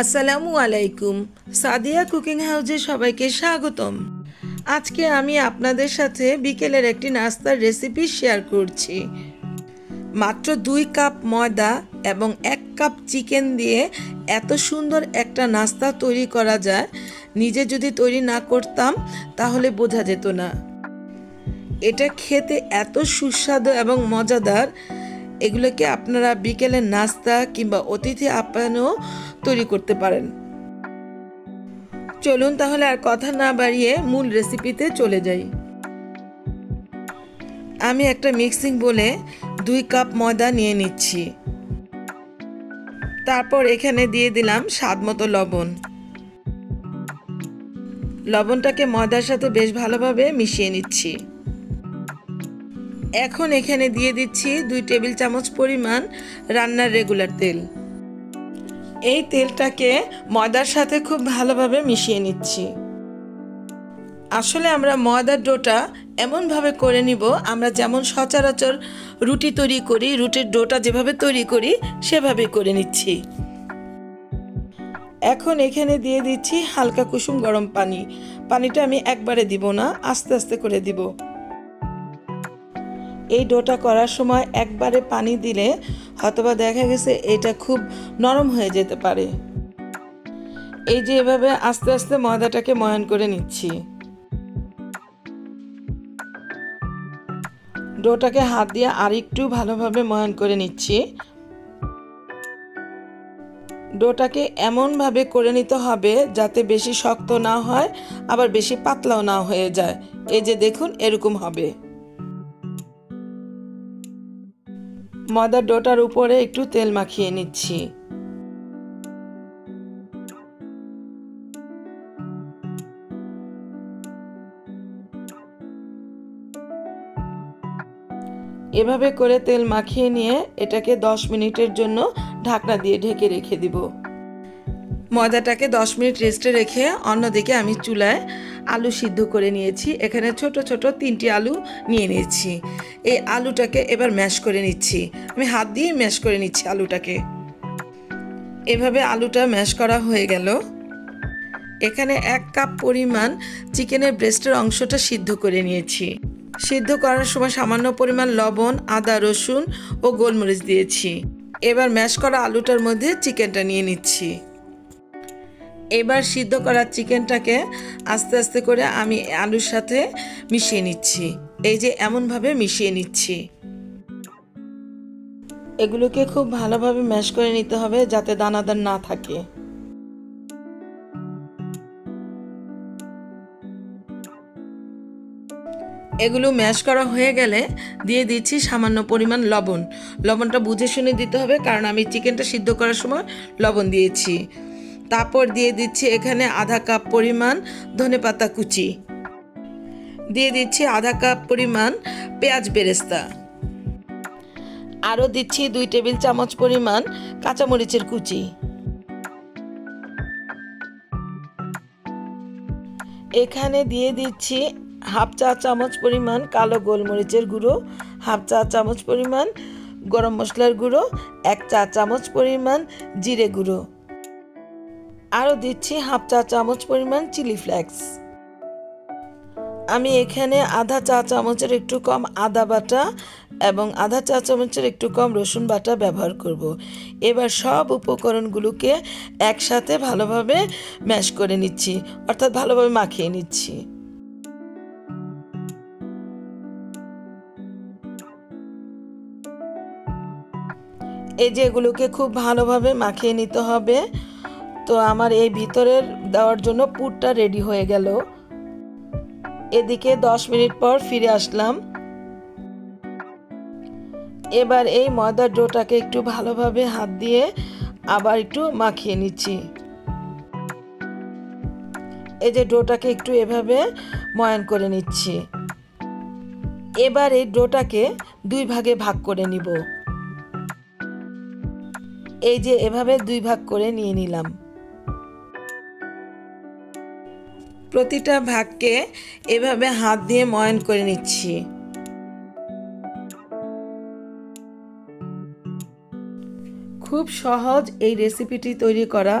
আসসালামু আলাইকুম। সাদিয়া কুকিং হাউসে সবাইকে স্বাগতম। আজকে আমি আপনাদের সাথে বিকেলের একটি নাস্তার রেসিপি শেয়ার করছি। মাত্র 2 কাপ ময়দা এবং 1 কাপ চিকেন দিয়ে এত সুন্দর একটা নাস্তা তৈরি করা যায়, নিজে যদি তৈরি না করতাম তাহলে বোঝা যেত না। এটা খেতে এত সুস্বাদু এবং মজাদার, এগুলোকে আপনারা বিকেলের নাস্তা কিংবা অতিথি আপ্যায়নেও তৈরি করতে পারেন। চলুন তাহলে আর কথা না বাড়িয়ে মূল রেসিপিতে চলে যাই। আমি একটা মিক্সিং বোলে 2 কাপ ময়দা নিয়ে নিচ্ছি। তারপর এখানে দিয়ে দিলাম স্বাদমতো লবণ। লবণটাকে ময়দার সাথে বেশ ভালোভাবে মিশিয়ে নিচ্ছি। এখন এখানে দিয়ে দিচ্ছি 2 টেবিল চামচ পরিমাণ রান্নার রেগুলার তেল। এই তেলটাকে ময়দার সাথে খুব ভালোভাবে মিশিয়ে নিচ্ছি। আসলে আমরা ময়দার ডোটা এমনভাবে করে নিব, আমরা যেমন সচরাচর রুটি তৈরি করি, রুটির ডোটা যেভাবে তৈরি করি সেভাবেই করে নিচ্ছি। এখন এখানে দিয়ে দিচ্ছি হালকা কুসুম গরম পানি। পানিটা আমি একবারে দিব না, আস্তে আস্তে করে দিব। এই ডোটা করার সময় একবারে পানি দিলে হয়তোবা দেখা গেছে এটা খুব নরম হয়ে যেতে পারে। এই যে এভাবে আস্তে আস্তে ময়দাটাকে ময়ান করে নিচ্ছি। ডোটাকে হাত দিয়ে আরেকটু ভালোভাবে ময়ান করে নিচ্ছি। ডোটাকে এমনভাবে করে নিতে হবে যাতে বেশি শক্ত না হয়, আবার বেশি পাতলাও না হয়ে যায়। এই যে দেখুন, এরকম হবে। ময়দার ডোটার উপরে একটু তেল মাখিয়ে নিচ্ছি। এভাবে করে তেল মাখিয়ে নিয়ে এটাকে 10 মিনিটের জন্য ঢাকনা দিয়ে ঢেকে রেখে দিব। ময়দাটাকে 10 মিনিট রেস্টে রেখে অন্যদিকে আমি চুলায় আলু সিদ্ধ করে নিয়েছি। এখানে ছোট ছোট 3টি আলু নিয়ে নিয়েছি। এই আলুটাকে এবার ম্যাশ করে নিচ্ছি। আমি হাত দিয়ে ম্যাশ করে নিচ্ছি আলুটাকে। এভাবে আলুটা ম্যাশ করা হয়ে গেল। এখানে 1 কাপ পরিমাণ চিকেনের ব্রেস্টের অংশটা সিদ্ধ করে নিয়েছি। সিদ্ধ করার সময় সামান্য পরিমাণ লবণ, আদা, রসুন ও গোলমরিচ দিয়েছি। এবার ম্যাশ করা আলুটার মধ্যে চিকেনটা নিয়ে নিচ্ছি। এবার সিদ্ধ করা চিকেনটাকে আস্তে আস্তে করে আমি আলুর সাথে মিশিয়ে নিচ্ছি। এই যে এমনভাবে মিশিয়ে নিচ্ছি। এগুলোকে খুব ভালোভাবে ম্যাশ করে নিতে হবে যাতে দানাদার না থাকে। এগুলো ম্যাশ করা হয়ে গেলে দিয়ে দিচ্ছি সামান্য পরিমাণ লবণ। লবণটা বুঝে শুনে দিতে হবে, কারণ আমি চিকেনটা সিদ্ধ করার সময় লবণ দিয়েছি। তারপর দিয়ে দিচ্ছি এখানে আধা কাপ পরিমাণ ধনেপাতা কুচি, দিয়ে দিচ্ছি আধা কাপ পরিমাণ পেঁয়াজ বেরেস্তা, আরও দিচ্ছি 2 টেবিল চামচ পরিমাণ কাঁচামরিচের কুচি। এখানে দিয়ে দিচ্ছি হাফ চা চামচ পরিমাণ কালো গোলমরিচের গুঁড়ো, হাফ চা চামচ পরিমাণ গরম মশলার গুঁড়ো, 1 চা চামচ পরিমাণ জিরে গুঁড়ো, আরও দিচ্ছি হাফ চা চামচ পরিমাণ চিলি ফ্লেক্স। আমি এখানে আধা চা চামচের একটু কম আদা বাটা এবং আধা চা চামচের একটু কম রসুন বাটা ব্যবহার করব। এবার সব উপকরণগুলোকে একসাথে ভালোভাবে ম্যাশ করে নিচ্ছি, অর্থাৎ ভালোভাবে মাখিয়ে নিচ্ছি। এই যে এগুলোকে খুব ভালোভাবে মাখিয়ে নিতে হবে। তো আমার এই ভিতরের দেওয়ার জন্য পুরটা রেডি হয়ে গেল। এদিকে 10 মিনিট পর ফিরে আসলাম। এবার এই ময়দার ডোটাকে একটু ভালোভাবে হাত দিয়ে আবার একটু মাখিয়ে নিচ্ছি। এই যে ডোটাকে একটু এভাবে ময়ান করে নিচ্ছি। এবার এই ডোটাকে 2 ভাগে ভাগ করে নিব। এই যে এভাবে 2 ভাগ করে নিয়ে নিলাম। প্রতিটা ভাগকে এভাবে হাত দিয়ে ময়ান করে নিচ্ছি। খুব সহজ এই রেসিপিটি তৈরি করা,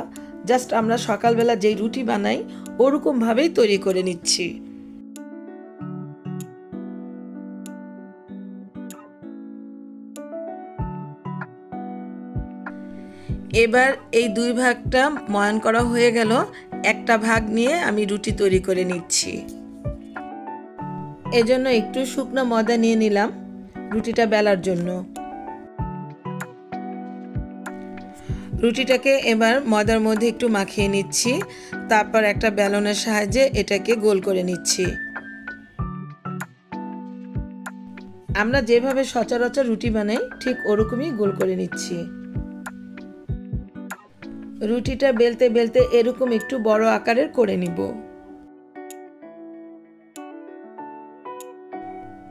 জাস্ট আমরা সকালবেলা যেই রুটি বানাই ওরকমভাবেই তৈরি করে নিচ্ছি। এবার এই 2 ভাগটা ময়ান করা হয়ে গেল, একটা ভাগ নিয়ে আমি রুটি তৈরি করে নিচ্ছি। এজন্য একটু শুকনো ময়দা নিয়ে নিলাম রুটিটা বেলার জন্য। রুটিটাকে এবার ময়দার মধ্যে একটু মাখিয়ে নিচ্ছি, তারপর একটা বেলনের সাহায্যে এটাকে গোল করে নিচ্ছি। আমরা যেভাবে সচরাচর রুটি বানাই ঠিক ওরকমই গোল করে নিচ্ছি। রুটিটা বেলতে বেলতে এরকম একটু বড় আকারের করে নিব।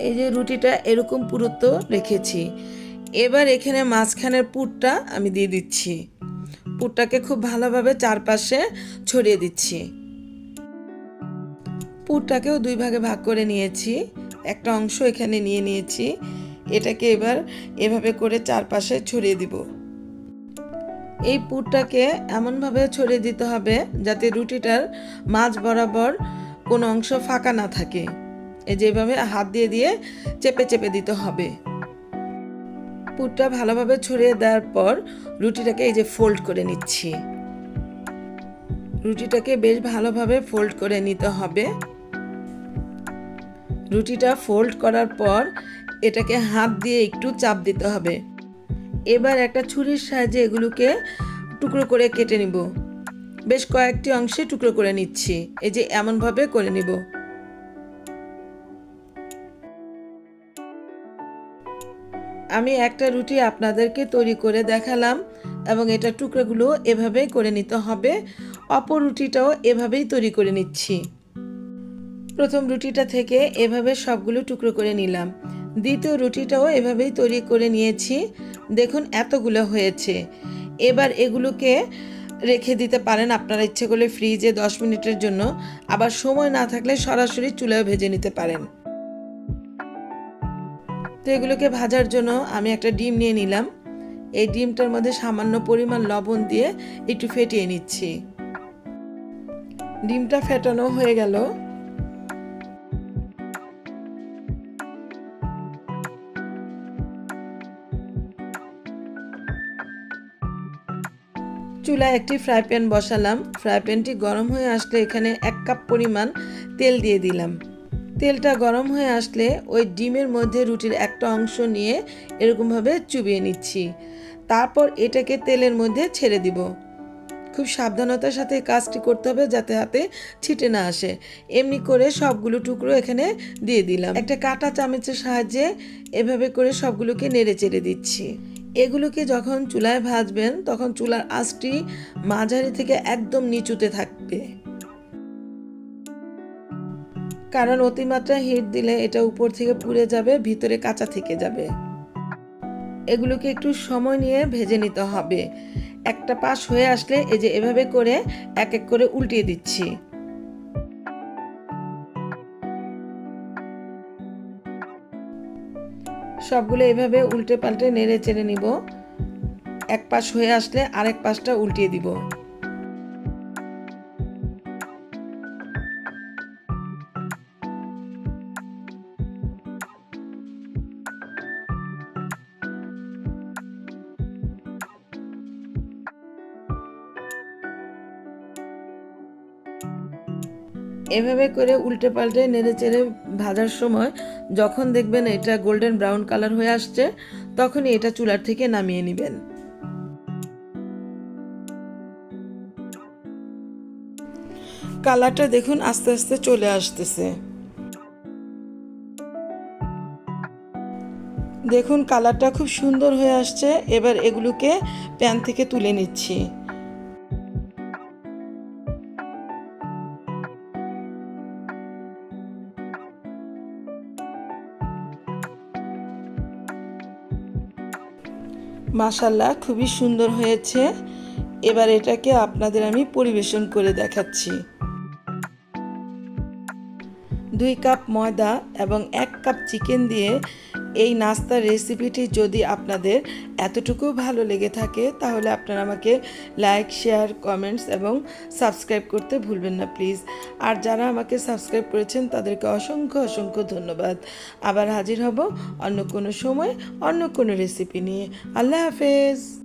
এই যে রুটিটা এরকম পুরুত্ব রেখেছি। এবার এখানে মাঝখানের পুরটা আমি দিয়ে দিচ্ছি। পুরটাকে খুব ভালোভাবে চারপাশে ছড়িয়ে দিচ্ছি। পুরটাকেও 2 ভাগে ভাগ করে নিয়েছি, একটা অংশ এখানে নিয়ে নিয়েছি। এটাকে এবার এভাবে করে চারপাশে ছড়িয়ে দিব। এই পুরটাকে এমনভাবে ছড়িয়ে দিতে হবে যাতে রুটিটার মাঝ বরাবর কোনো অংশ ফাঁকা না থাকে। এই যেভাবে হাত দিয়ে দিয়ে চেপে চেপে দিতে হবে। পুরটা ভালোভাবে ছড়িয়ে দেওয়ার পর রুটিটাকে এই যে ফোল্ড করে নিচ্ছি। রুটিটাকে বেশ ভালোভাবে ফোল্ড করে নিতে হবে। রুটিটা ফোল্ড করার পর এটাকে হাত দিয়ে একটু চাপ দিতে হবে। এবার একটা ছুরির সাহায্যে এগুলোকে টুকরো করে কেটে নিব। বেশ কয়েকটি অংশে টুকরো করে নিচ্ছি। এই যে এমনভাবে করে নিব। আমি একটা রুটি আপনাদেরকে তৈরি করে দেখালাম এবং এটা টুকরোগুলো এভাবেই করে নিতে হবে। অপর রুটিটাও এভাবেই তৈরি করে নিচ্ছি। প্রথম রুটিটা থেকে এভাবে সবগুলো টুকরো করে নিলাম। দ্বিতীয় রুটিটাও এভাবেই তৈরি করে নিয়েছি। দেখুন এতগুলো হয়েছে। এবার এগুলোকে রেখে দিতে পারেন আপনারা ইচ্ছে করলে ফ্রিজে 10 মিনিটের জন্য, আবার সময় না থাকলে সরাসরি চুলায় ভেজে নিতে পারেন। তো এগুলোকে ভাজার জন্য আমি একটা ডিম নিয়ে নিলাম। এই ডিমটার মধ্যে সামান্য পরিমাণ লবণ দিয়ে একটু ফেটিয়ে নিচ্ছি। ডিমটা ফেটানো হয়ে গেল। চুলায় একটি ফ্রাই প্যান বসালাম। ফ্রাই প্যানটি গরম হয়ে আসলে এখানে 1 কাপ পরিমাণ তেল দিয়ে দিলাম। তেলটা গরম হয়ে আসলে ওই ডিমের মধ্যে রুটির একটা অংশ নিয়ে এরকমভাবে চুবিয়ে নিচ্ছি। তারপর এটাকে তেলের মধ্যে ছেড়ে দিব। খুব সাবধানতার সাথে কাজটি করতে হবে যাতে হাতে ছিটে না আসে। এমনি করে সবগুলো টুকরো এখানে দিয়ে দিলাম। একটা কাঁটা চামচের সাহায্যে এভাবে করে সবগুলোকে নেড়ে চেড়ে দিচ্ছি। এগুলোকে যখন চুলায় ভাজবেন তখন চুলার আঁচটি মাঝারি থেকে একদম নিচুতে থাকবে, কারণ অতিমাত্রা হিট দিলে এটা উপর থেকে পুড়ে যাবে, ভিতরে কাঁচা থেকে যাবে। এগুলোকে একটু সময় নিয়ে ভেজে নিতে হবে। একটা পাশ হয়ে আসলে এই যে এভাবে করে এক এক করে উল্টিয়ে দিচ্ছি। সবগুলো এভাবে উল্টে পাল্টে নেড়ে চেড়ে নিব। এক পাশ হয়ে আসলে আরেক পাশটা উল্টিয়ে দিব। এভাবে করে উল্টে পাল্টে নেড়ে চেড়ে ভাজার সময় যখন দেখবেন এটা গোল্ডেন ব্রাউন কালার হয়ে আসছে তখনই এটা চুলার থেকে নামিয়ে নেবেন। কালারটা দেখুন আস্তে আস্তে চলে আসতেছে। দেখুন কালারটা খুব সুন্দর হয়ে আসছে। এবার এগুলোকে প্যান থেকে তুলে নিচ্ছি। মাশাআল্লাহ খুবই সুন্দর হয়েছে। এবার এটাকে আপনাদের আমি পরিবেশন করে দেখাচ্ছি। 2 কাপ ময়দা এবং 1 কাপ চিকেন দিয়ে এই নাস্তার রেসিপিটি যদি আপনাদের এতটুকু ভালো লেগে থাকে তাহলে আপনারা আমাকে লাইক, শেয়ার, কমেন্টস এবং সাবস্ক্রাইব করতে ভুলবেন না প্লিজ। আর যারা আমাকে সাবস্ক্রাইব করেছেন তাদেরকে অসংখ্য অসংখ্য ধন্যবাদ। আবার হাজির হব অন্য কোনো সময় অন্য কোনো রেসিপি নিয়ে। আল্লাহ হাফেজ।